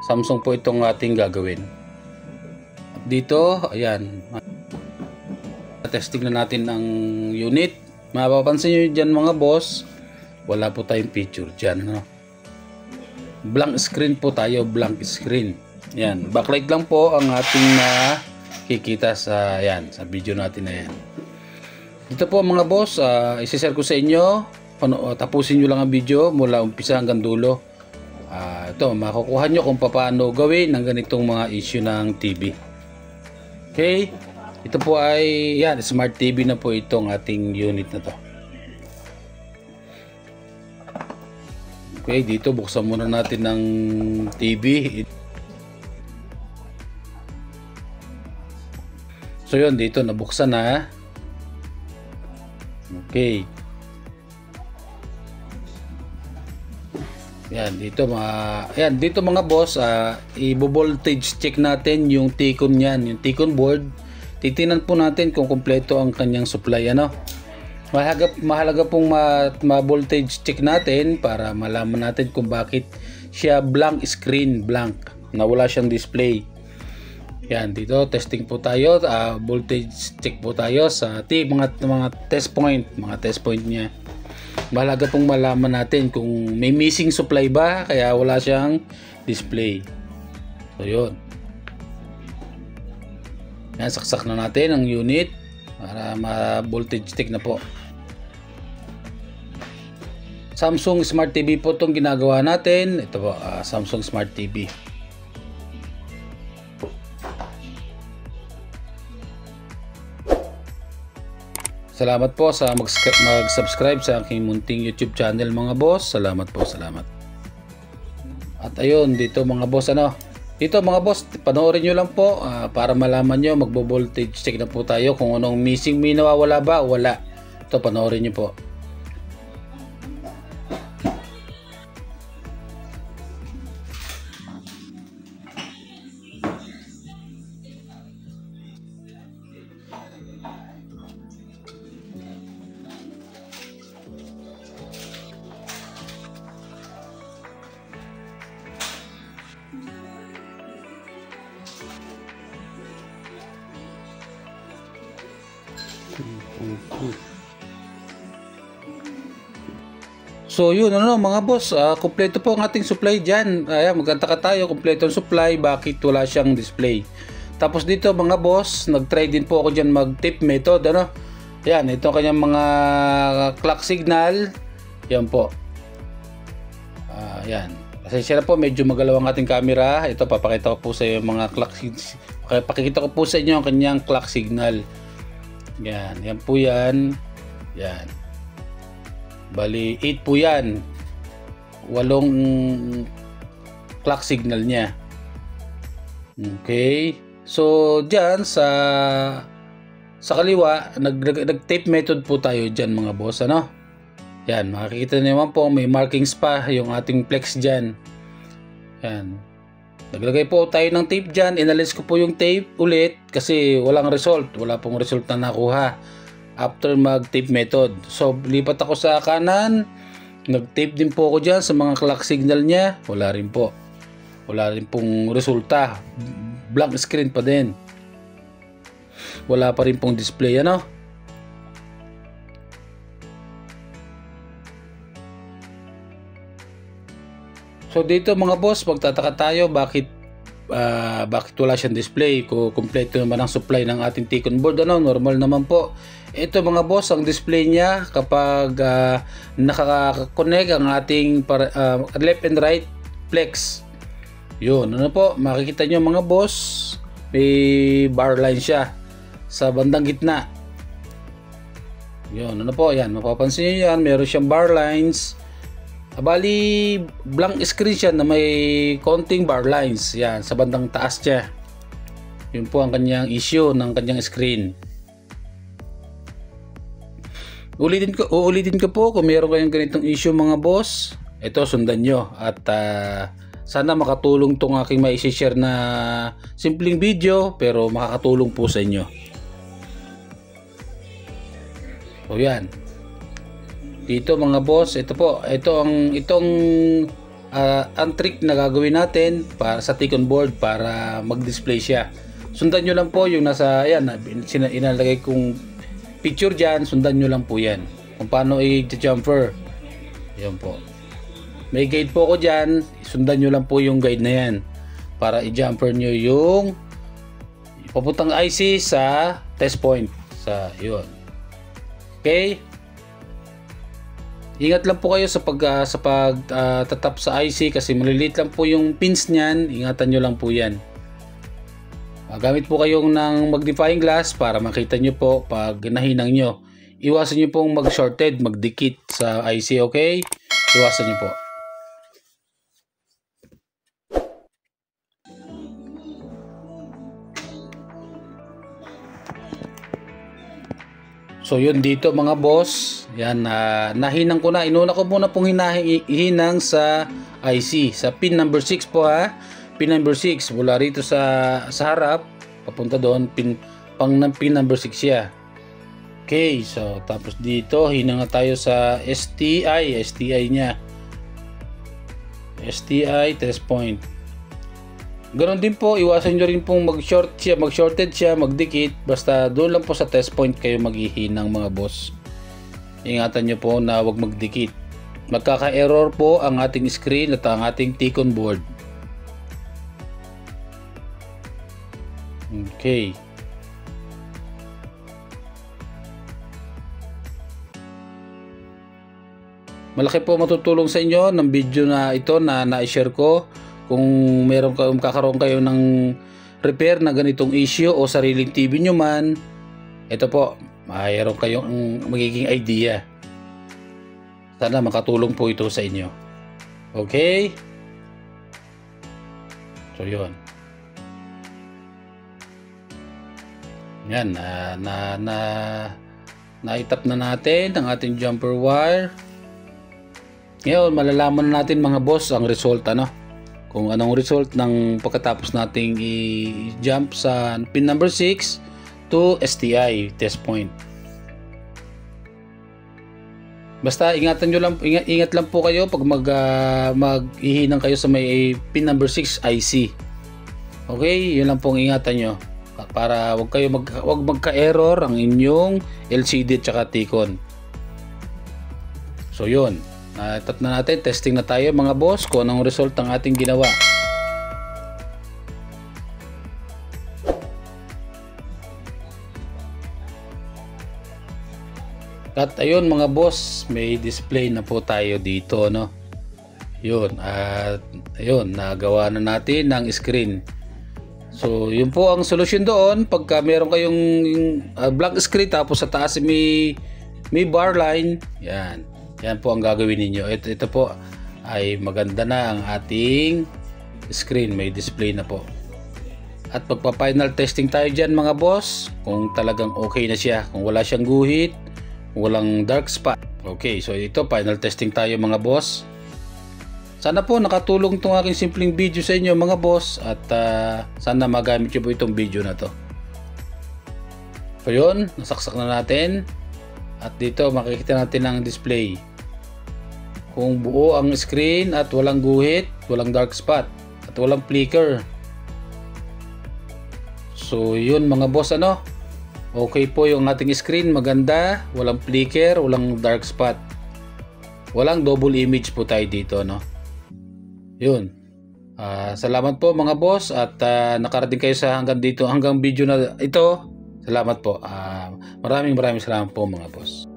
Samsung po itong ating gagawin. Dito, ayan, testing na natin ang unit. Mapapansin nyo dyan mga boss, wala po tayong picture dyan, no? Blank screen po tayo, blank screen. Yan, backlight lang po ang ating nakikita sa, yan, sa video natin na yan. Dito po mga boss, isi-share ko sa inyo. Tapusin nyo lang ang video mula umpisa hanggang dulo. Ito, makukuha nyo kung paano gawin ng ganitong mga issue ng TV. Okay, ito po ay yan, smart TV na po itong ating unit na to. Okay, dito buksan muna natin ng TV. So yun, dito nabuksan na. Okay. Yan, dito mga boss, i-voltage check natin yung T-con niyan, yung T-con board. Titingnan po natin kung kumpleto ang kanyang supply, ano. Mahalaga pong ma-voltage check natin para malaman natin kung bakit siya blank screen, blank, na wala siyang display. Yan, dito testing po tayo, voltage check po tayo sa mga test point niya. Mahalaga pong malaman natin kung may missing supply ba kaya wala siyang display. So yun. Yan, saksak na natin ang unit para ma-voltage check na po. Samsung Smart TV po itong ginagawa natin. Ito po, Samsung Smart TV. Salamat po sa mag-subscribe sa aking munting YouTube channel mga boss. Salamat po, salamat. At ayun, dito mga boss, dito mga boss, panoorin nyo lang po para malaman nyo, magbo-voltage check na po tayo kung anong missing, may nawawala ba, wala. Ito, panoorin nyo po. So yun mga boss, kumpleto po ang ating supply dyan. Ayan, magkantaka tayo, kumpleto ang supply, bakit wala siyang display. Tapos dito mga boss, nag-try din po ako dyan mag-tip method, Ayan, ito kanyang mga clock signal. Yan po. Ayan. Pasensya na po, medyo magalaw ang ating camera. Ito, papakita ko po sa inyo mga clock signal. Pakikita ko po sa inyo ang kanyang clock signal. Yan, yan po yan. Yan. Bali, 8 po yan. 8 clock signal niya. Okay. So, dyan sa kaliwa, nag-tape method po tayo dyan mga boss, Yan, makikita niyo naman po, may markings pa yung ating flex dyan. Yan. Naglagay po tayo ng tape dyan. Inalis ko po yung tape ulit kasi walang result. Wala pong result na nakuha after mag-tape method. So, lipat ako sa kanan. Nag-tape din po ako dyan sa mga clock signal niya. Wala rin po. Wala rin pong resulta. Blank screen pa din. Wala pa rin pong display, So, dito mga boss, magtataka tayo bakit wala siyang display. Kung kumpleto naman ang supply ng ating T-con board, normal naman po. Ito mga boss, ang display niya kapag nakaka-connect ang ating left and right flex. Yun, po, makikita nyo mga boss, may bar line siya sa bandang gitna. Yun, po, yan, mapapansin nyo yan, meron siyang bar lines. Bali, blank screen siya na may konting bar lines. Yan, sa bandang taas niya. Yun po ang kanyang issue ng kanyang screen. Uulitin ko po kung meron kayong ganitong issue mga boss. Ito, sundan nyo. At sana makatulong tong aking mai-share na simpleng video, pero makakatulong po sa inyo. O yan. Dito mga boss, itong ang trick na gagawin natin para sa Ticon board para mag-display siya. Sundan nyo lang po yung nasa, ayan, inalagay kong picture dyan, sundan nyo lang po yan. Kung paano i-jumper. Yan po. May guide po ako dyan, sundan nyo lang po yung guide na yan. Para i-jumper nyo yung papuntang IC sa test point. Sa, yun. Okay? Ingat lang po kayo sa tatap sa IC kasi maliliit lang po yung pins niyan. Ingatan nyo lang po yan. Gamit po kayong ng magnifying glass para makita nyo po pag nahinang nyo. Iwasan nyo pong mag-shorted, magdikit sa IC, okay? Iwasan nyo po. So yun dito mga boss, yan nahinang ko na, inuna ko muna pong hinang sa IC, sa pin number 6 po ha, pin number 6, mula rito sa harap, papunta doon, pin number 6 siya. Okay, so tapos dito, hinang na tayo sa STI niya, STI test point. Ganon din po, iwasan nyo rin pong mag-shorted siya, magdikit. Basta doon lang po sa test point kayo maghihinang mga boss. Ingatan nyo po na huwag magdikit. Magkaka-error po ang ating screen at ang ating Ticon board. Okay. Malaki po matutulong sa inyo ng video na ito na na-share ko. Kung kakaroon kayo ng repair na ganitong issue o sariling TV nyo man, ito po, mayroon kayong magiging idea. Sana makatulong po ito sa inyo. Okay? So yun. Yan, naitap na natin ang ating jumper wire. Ngayon, malalaman natin mga boss ang result, kung anong result ng pagkatapos nating i-jump sa pin number 6 to STI test point. Basta ingatan nyo lang, ingat lang po kayo pag maghihinang kayo sa may pin number 6 IC. Okay, yun lang pong ingatan nyo para wag magka-error ang inyong LCD at saka Ticon. So yun. Tap na natin, testing na tayo mga boss kung anong result ng ating ginawa. At ayun mga boss, may display na po tayo dito, Yun, at ayun, nagawa na natin ng screen. So yun po ang solusyon doon pagka meron kayong blank screen tapos sa taas may bar line, yan po ang gagawin ninyo. Ito po ay maganda na ang ating screen, may display na po. At pagpa-final testing tayo dyan mga boss, kung talagang okay na siya, kung wala siyang guhit, walang dark spot. Okay, so ito final testing tayo mga boss. Sana po nakatulong itong aking simpleng video sa inyo mga boss, at sana magamit nyo po itong video na to. So yun, nasaksak na natin. At dito makikita natin ang display. Kung buo ang screen at walang guhit, walang dark spot, at walang flicker. So yun mga boss, okay po yung ating screen, maganda, walang flicker, walang dark spot, walang double image po tayo dito, Yun. Salamat po mga boss, at nakarating kayo sa hanggang video na ito. Salamat po. Maraming salamat po mga boss.